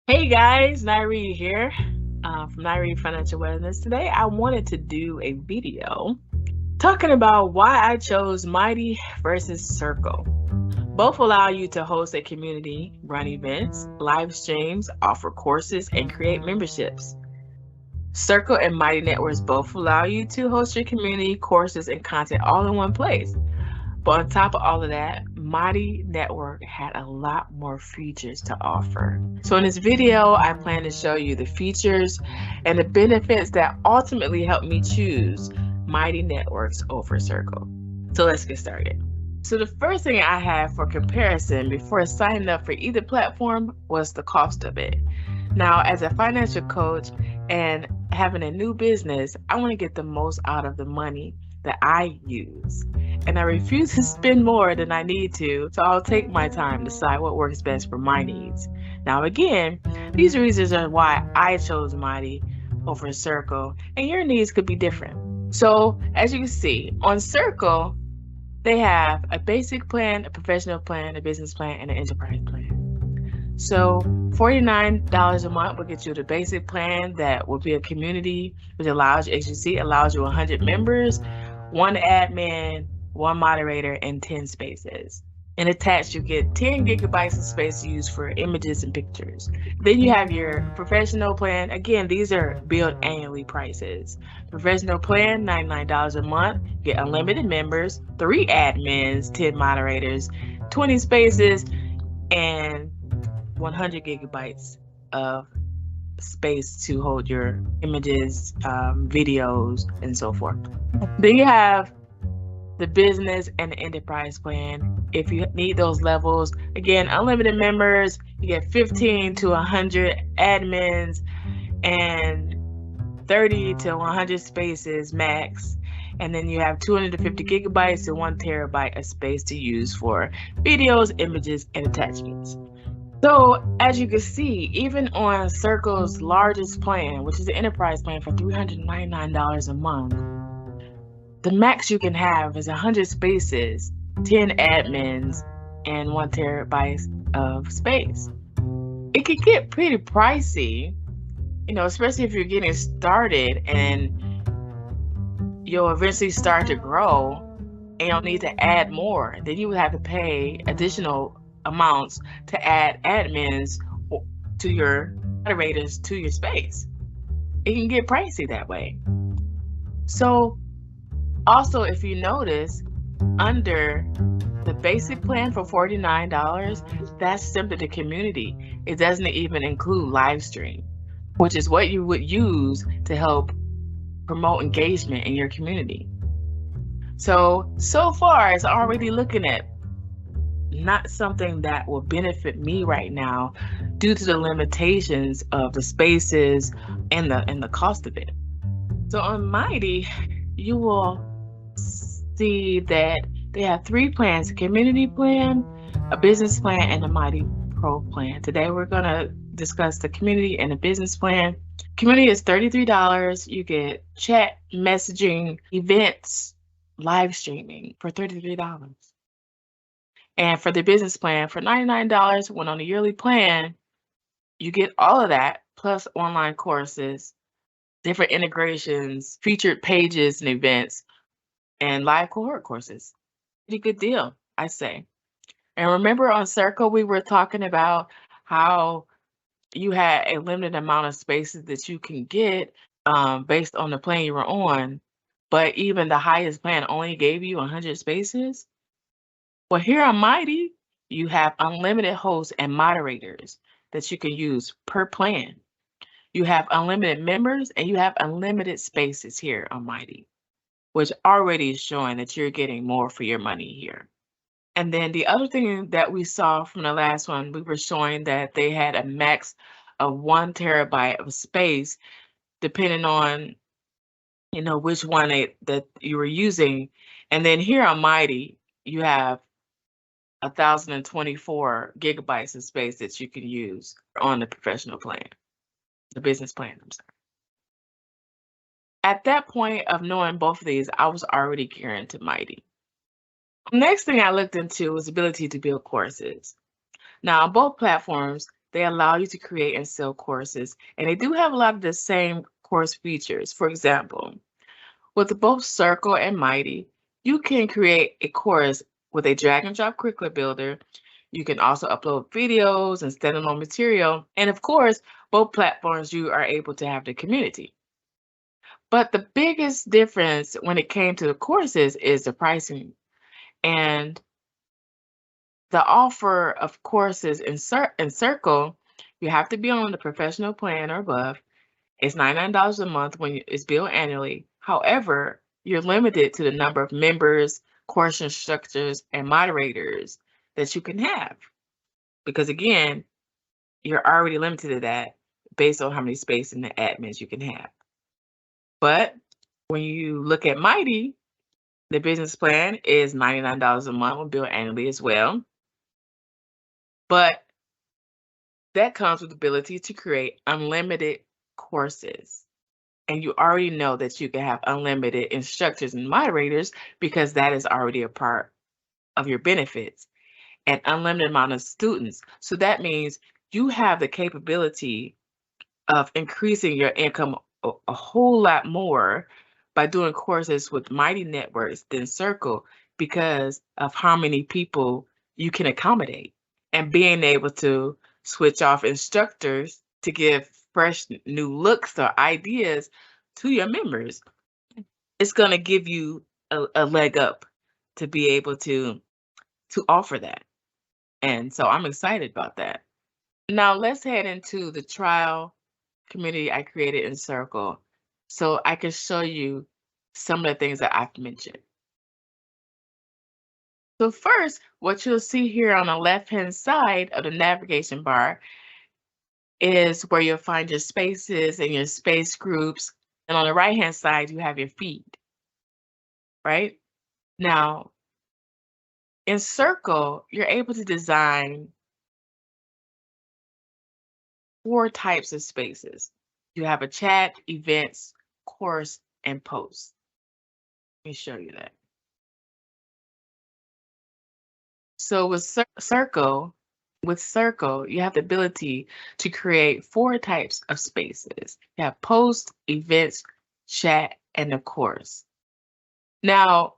Hey guys, Nairi here from Nairi Financial Wellness. Today I wanted to do a video talking about why I chose Mighty versus Circle. Both allow you to host a community, run events, live streams, offer courses, and create memberships. Circle and Mighty Networks both allow you to host your community, courses, and content all in one place. But on top of all of that, Mighty Network had a lot more features to offer. So in this video, I plan to show you the features and the benefits that ultimately helped me choose Mighty Networks over Circle. So let's get started. So the first thing I had for comparison before signing up for either platform was the cost of it. Now, as a financial coach and having a new business, I want to get the most out of the money that I use. And I refuse to spend more than I need to, so I'll take my time to decide what works best for my needs. Now, again, these reasons are why I chose Mighty over Circle, and your needs could be different. So, as you can see, on Circle, they have a basic plan, a professional plan, a business plan, and an enterprise plan. So $49 a month will get you the basic plan that will be a community, which allows you, as you see, allows you 100 members, one admin, one moderator, and 10 spaces. And attached, you get 10 gigabytes of space to use for images and pictures. Then you have your professional plan. Again, these are billed annually prices. Professional plan, $99 a month. You get unlimited members, 3 admins, 10 moderators, 20 spaces, and 100 gigabytes of space to hold your images, videos, and so forth. Then you have the business and the enterprise plan. If you need those levels, again, unlimited members, you get 15 to 100 admins and 30 to 100 spaces max. And then you have 250 gigabytes to 1 terabyte of space to use for videos, images, and attachments. So, as you can see, even on Circle's largest plan, which is the enterprise plan for $399 a month, the max you can have is 100 spaces, 10 admins, and 1 terabyte of space. It could get pretty pricey, especially if you're getting started and you'll eventually start to grow and you'll need to add more. Then you would have to pay additional amounts to add admins to your moderators to your space. It can get pricey that way. So also, if you notice, under the basic plan for $49, that's simply the community. It doesn't even include live stream, which is what you would use to help promote engagement in your community. So far, it's already looking at not something that will benefit me right now due to the limitations of the spaces and the cost of it. So on Mighty, you will see that they have 3 plans: a community plan, a business plan, and a Mighty Pro plan. Today we're going to discuss the community and the business plan. Community is $33. You get chat, messaging, events, live streaming for $33. And for the business plan, for $99, when on a yearly plan, you get all of that, plus online courses, different integrations, featured pages and events, and live cohort courses. Pretty good deal, I say. And remember on Circle, we were talking about how you had a limited amount of spaces that you can get based on the plan you were on, but even the highest plan only gave you 100 spaces. Well, here on Mighty, you have unlimited hosts and moderators that you can use per plan. You have unlimited members and you have unlimited spaces here on Mighty, which already is showing that you're getting more for your money here. And then the other thing that we saw from the last one, we were showing that they had a max of 1 terabyte of space, depending on, which one that you were using. And then here on Mighty, you have 1,024 gigabytes of space that you can use on the professional plan, the business plan, I'm sorry. At that point of knowing both of these, I was already gearing to Mighty. Next thing I looked into was the ability to build courses. Now, on both platforms, they allow you to create and sell courses, and they do have a lot of the same course features. For example, with both Circle and Mighty, you can create a course with a drag and drop curriculum builder. You can also upload videos and standalone material. And of course, both platforms, you are able to have the community. But the biggest difference when it came to the courses is the pricing. And the offer of courses in Circle, you have to be on the professional plan or above. It's $99 a month when it's billed annually. However, you're limited to the number of members, course instructors, and moderators that you can have. Because again, you're already limited to that based on how many space and the admins you can have. But when you look at Mighty, the business plan is $99 a month, will bill annually as well. But that comes with the ability to create unlimited courses. And you already know that you can have unlimited instructors and moderators because that is already a part of your benefits, and unlimited amount of students. So that means you have the capability of increasing your income a whole lot more by doing courses with Mighty Networks than Circle because of how many people you can accommodate, and being able to switch off instructors to give fresh new looks or ideas to your members. It's going to give you a leg up to be able to offer that. And so I'm excited about that. Now let's head into the trial community I created in Circle so I can show you some of the things that I've mentioned. So first, what you'll see here on the left-hand side of the navigation bar is where you'll find your spaces and your space groups. And on the right-hand side, you have your feed, right? Now, in Circle, you're able to design 4 types of spaces. You have a chat, events, course, and post. Let me show you that. So with Circle, you have the ability to create 4 types of spaces. You have post, events, chat, and of course. Now,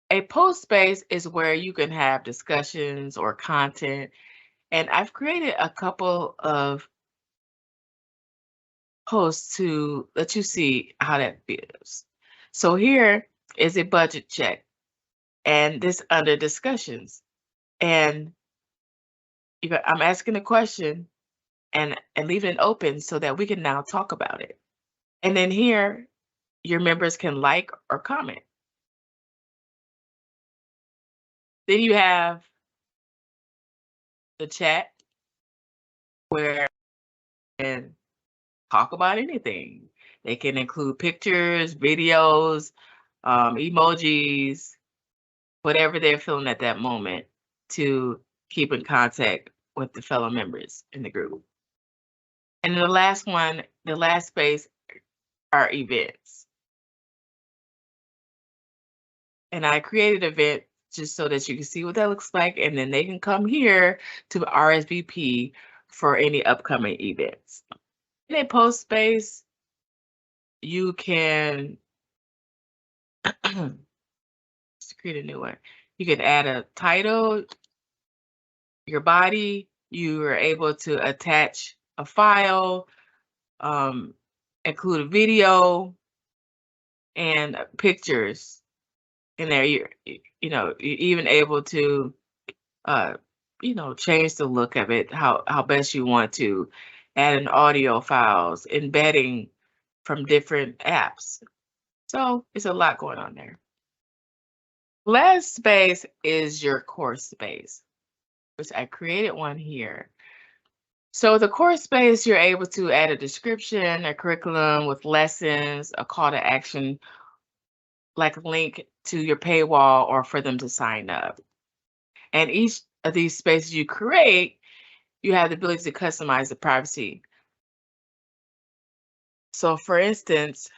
a post space is where you can have discussions or content, and I've created a couple of posts to let you see how that feels. So here is a budget check, and this under discussions, and I'm asking a question and leaving it open so that we can now talk about it. And then here, your members can like or comment. Then you have the chat where you can talk about anything. They can include pictures, videos, emojis, whatever they're feeling at that moment to keep in contact with the fellow members in the group. And the last one, the last space are events. And I created an event just so that you can see what that looks like, and then they can come here to RSVP for any upcoming events. In a post space, you can create a new one. You can add a title, your body. You are able to attach a file, include a video, and pictures in there. You're even able to change the look of it how best you want to, add an audio files, embedding from different apps. So it's a lot going on there. Last space is your course space, which I created one here. So the course space, you're able to add a description, a curriculum with lessons, a call to action, like a link to your paywall or for them to sign up. And each of these spaces you create, you have the ability to customize the privacy. So for instance,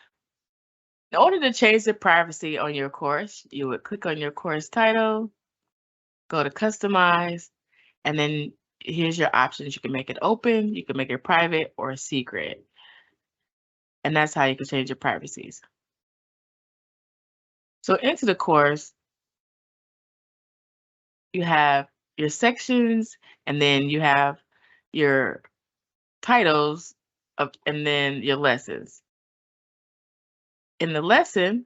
in order to change the privacy on your course, you would click on your course title, go to customize, and then here's your options. You can make it open, you can make it private or secret. And that's how you can change your privacies. So into the course, you have your sections, and then you have your titles and then your lessons. In the lesson,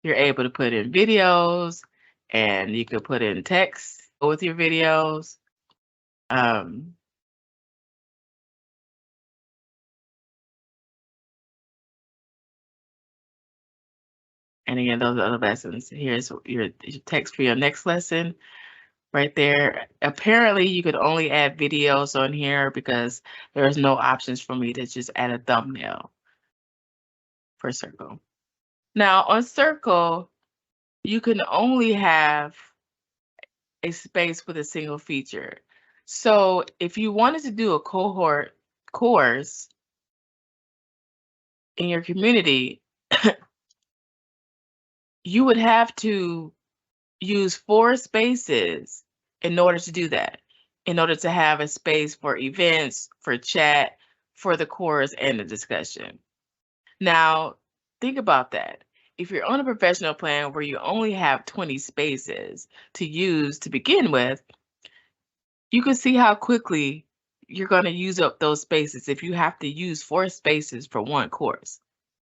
you're able to put in videos, and you can put in text with your videos. And again, those are the lessons. Here's your text for your next lesson right there. Apparently, you could only add videos on here because there's no options for me to just add a thumbnail for Circle. Now, on Circle, you can only have a space with a single feature. So if you wanted to do a cohort course in your community, you would have to use 4 spaces in order to do that, in order to have a space for events, for chat, for the course, and the discussion. Now, think about that. If you're on a professional plan where you only have 20 spaces to use to begin with, you can see how quickly you're going to use up those spaces if you have to use 4 spaces for one course.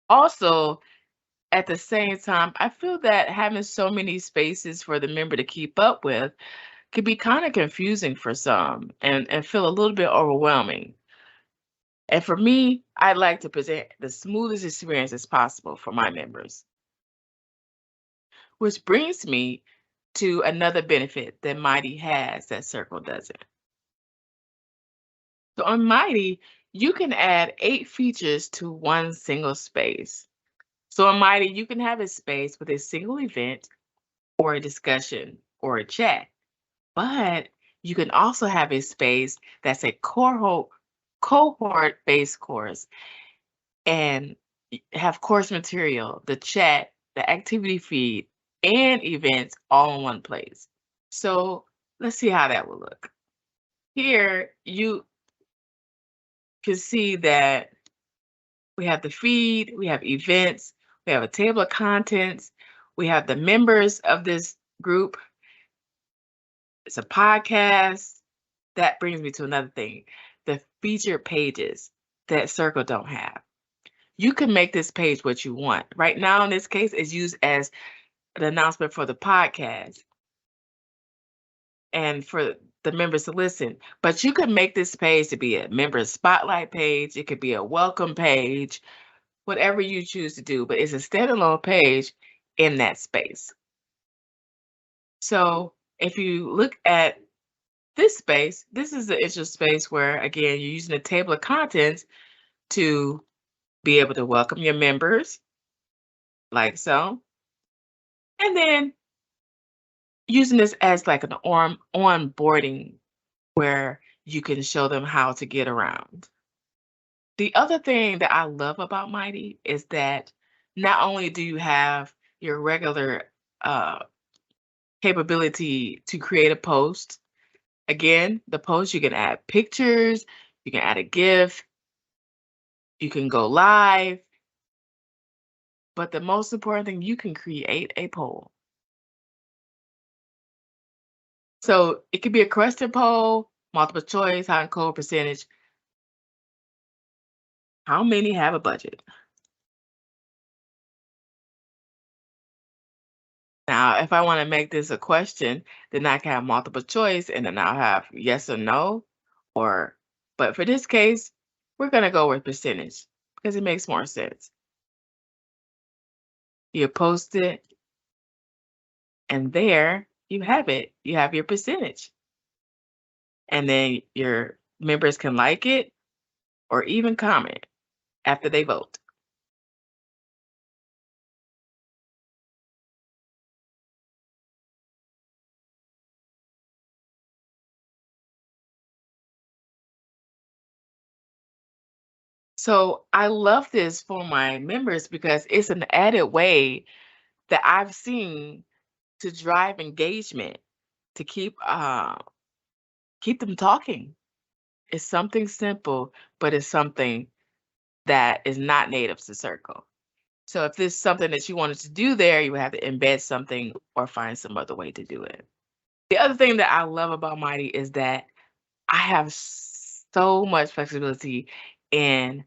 Also, at the same time, I feel that having so many spaces for the member to keep up with could be kind of confusing for some and feel a little bit overwhelming. And for me, I'd like to present the smoothest experience as possible for my members. Which brings me to another benefit that Mighty has that Circle doesn't. So on Mighty, you can add 8 features to one single space. So on Mighty, you can have a space with a single event or a discussion or a chat. But you can also have a space that's a cohort-based course and have course material, the chat, the activity feed, and events all in one place. So let's see how that will look. Here, you can see that we have the feed, we have events, we have a table of contents, we have the members of this group. It's a podcast. That brings me to another thing, the featured pages that Circle don't have. You can make this page what you want. Right now, in this case, it's used as an announcement for the podcast and for the members to listen. But you could make this page to be a member spotlight page. It could be a welcome page, whatever you choose to do, but it's a standalone page in that space. So if you look at this space, this is the issue space where, again, you're using a table of contents to be able to welcome your members, like so. And then using this as like an onboarding where you can show them how to get around. The other thing that I love about Mighty is that not only do you have your regular capability to create a post, again, the post, you can add pictures, you can add a GIF, you can go live, but the most important thing, you can create a poll. So it could be a question poll, multiple choice, hot and cold percentage. How many have a budget? Now, if I want to make this a question, then I can have multiple choice and then I'll have yes or no, but for this case, we're going to go with percentage because it makes more sense. You post it, and there you have it. You have your percentage. And then your members can like it or even comment after they vote. So I love this for my members because it's an added way that I've seen to drive engagement, to keep them talking. It's something simple, but it's something that is not native to Circle. So if there's something that you wanted to do there, you would have to embed something or find some other way to do it. The other thing that I love about Mighty is that I have so much flexibility in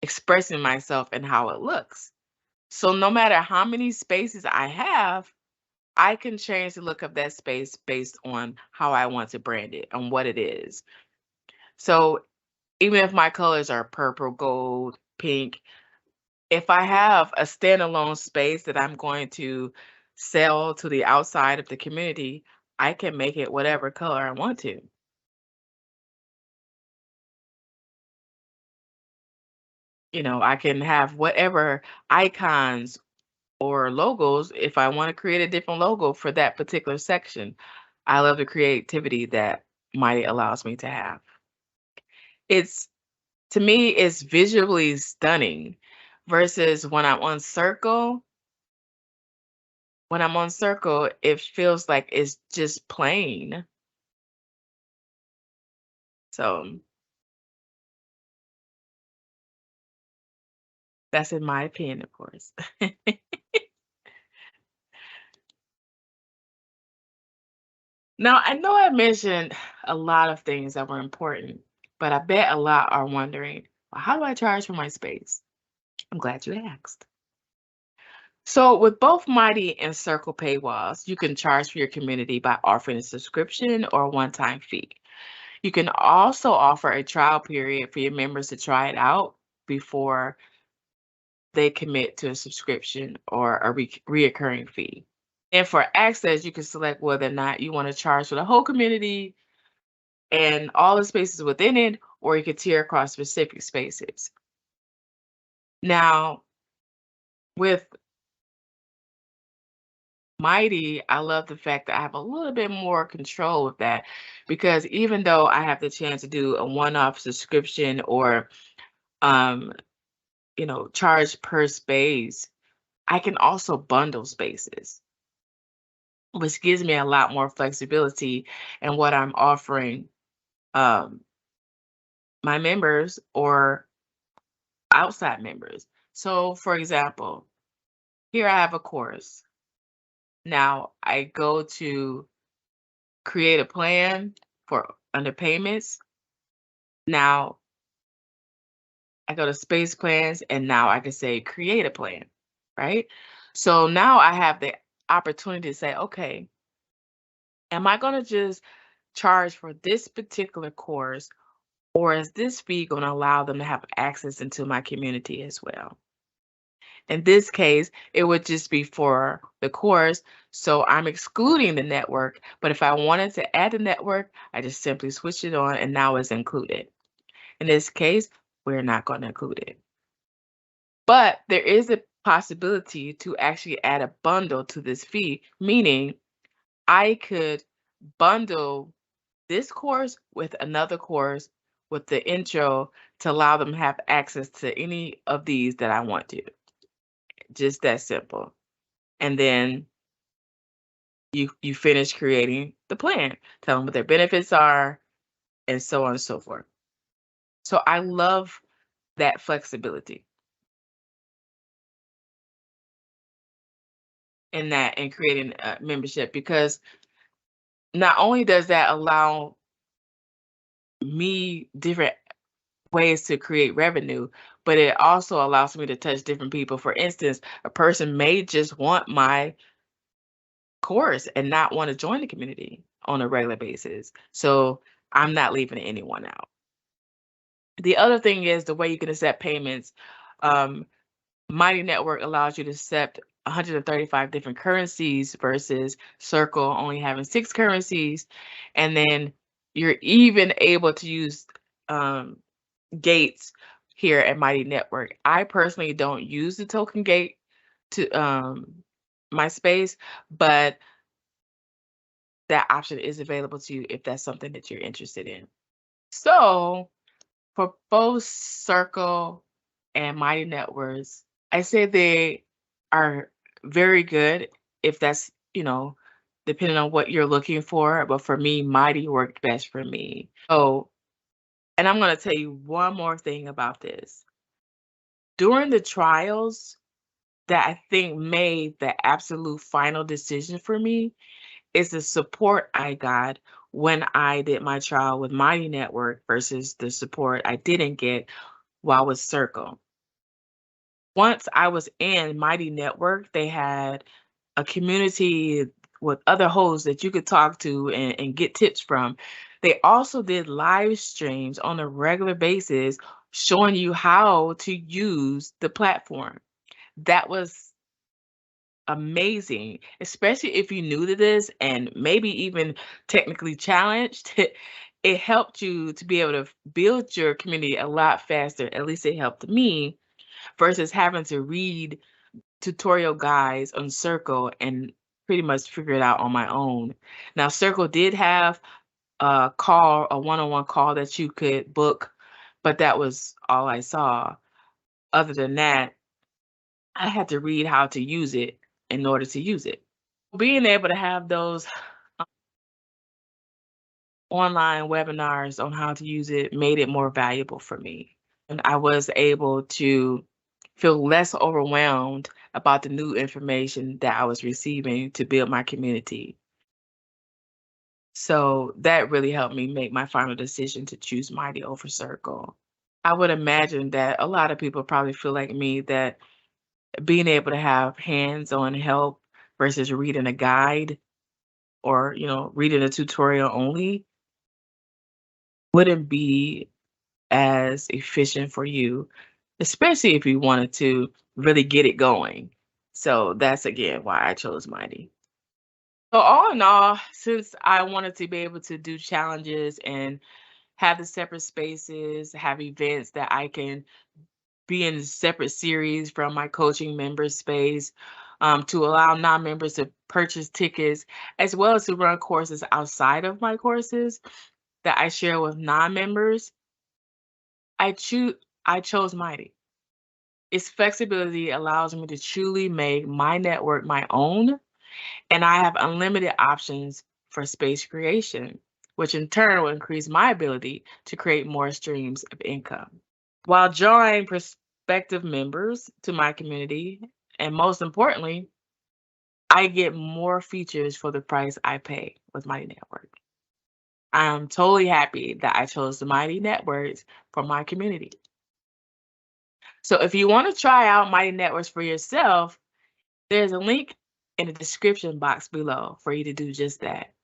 expressing myself and how it looks. So no matter how many spaces I have, I can change the look of that space based on how I want to brand it and what it is. So even if my colors are purple, gold, pink, if I have a standalone space that I'm going to sell to the outside of the community, I can make it whatever color I want to. I can have whatever icons or logos if I want to create a different logo for that particular section. I love the creativity that Mighty allows me to have. It's To me, it's visually stunning versus when I'm on Circle, it feels like it's just plain. So that's in my opinion, of course. Now, I know I mentioned a lot of things that were important, but I bet a lot are wondering, well, how do I charge for my space? I'm glad you asked. So, with both Mighty and Circle paywalls, you can charge for your community by offering a subscription or a one-time fee. You can also offer a trial period for your members to try it out before they commit to a subscription or a reoccurring fee. And for access, you can select whether or not you want to charge for the whole community and all the spaces within it, or you could tier across specific spaces. Now, with Mighty, I love the fact that I have a little bit more control with that because even though I have the chance to do a one-off subscription or um, charge per space, I can also bundle spaces, which gives me a lot more flexibility in what I'm offering um, my members or outside members. So, for example, here I have a course. Now I go to create a plan for under payments. Now I go to space plans and now I can say create a plan, right? So now I have the opportunity to say, okay, am I going to just charge for this particular course, or is this fee going to allow them to have access into my community as well? In this case, it would just be for the course, so I'm excluding the network, but if I wanted to add the network, I just simply switch it on and now it's included. In this case, we're not going to include it. But there is a possibility to actually add a bundle to this fee, meaning I could bundle this course with another course with the intro to allow them to have access to any of these that I want to. Just that simple. And then you finish creating the plan, tell them what their benefits are, and so on and so forth. So I love that flexibility in creating a membership because not only does that allow me different ways to create revenue, but it also allows me to touch different people. For instance, a person may just want my course and not want to join the community on a regular basis. So I'm not leaving anyone out. The other thing is the way you can accept payments. Um, Mighty Network allows you to accept 135 different currencies versus Circle only having 6 currencies. And then you're even able to use gates here at Mighty Network. I personally don't use the token gate to my space, but that option is available to you if that's something that you're interested in. So for both Circle and Mighty Networks, I say they are very good if that's, depending on what you're looking for. But for me, Mighty worked best for me. Oh, and I'm going to tell you one more thing about this. During the trials that I think made the absolute final decision for me is the support I got when I did my trial with Mighty Network versus the support I didn't get while with Circle. Once I was in Mighty Network, they had a community with other hosts that you could talk to and get tips from. They also did live streams on a regular basis showing you how to use the platform. That was amazing, especially if you're new to this and maybe even technically challenged. It helped you to be able to build your community a lot faster. At least it helped me versus having to read tutorial guides on Circle and pretty much figure it out on my own. Now, Circle did have a one-on-one call that you could book, but that was all I saw. Other than that, I had to read how to use it in order to use it. Being able to have those online webinars on how to use it made it more valuable for me. And I was able to feel less overwhelmed about the new information that I was receiving to build my community. So that really helped me make my final decision to choose Mighty over Circle. I would imagine that a lot of people probably feel like me that being able to have hands-on help versus reading a guide or, reading a tutorial only wouldn't be as efficient for you, especially if you wanted to really get it going. So that's again why I chose Mighty. So all in all, since I wanted to be able to do challenges and have the separate spaces, have events that I can be in separate series from my coaching member space, to allow non-members to purchase tickets, as well as to run courses outside of my courses that I share with non-members, I choose I chose Mighty. Its flexibility allows me to truly make my network my own, and I have unlimited options for space creation, which in turn will increase my ability to create more streams of income. While drawing prospective members to my community, and most importantly, I get more features for the price I pay with Mighty Network. I'm totally happy that I chose the Mighty Networks for my community. So if you want to try out Mighty Networks for yourself, there's a link in the description box below for you to do just that.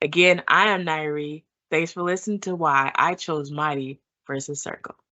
Again, I am Nairi. Thanks for listening to why I chose Mighty versus Circle.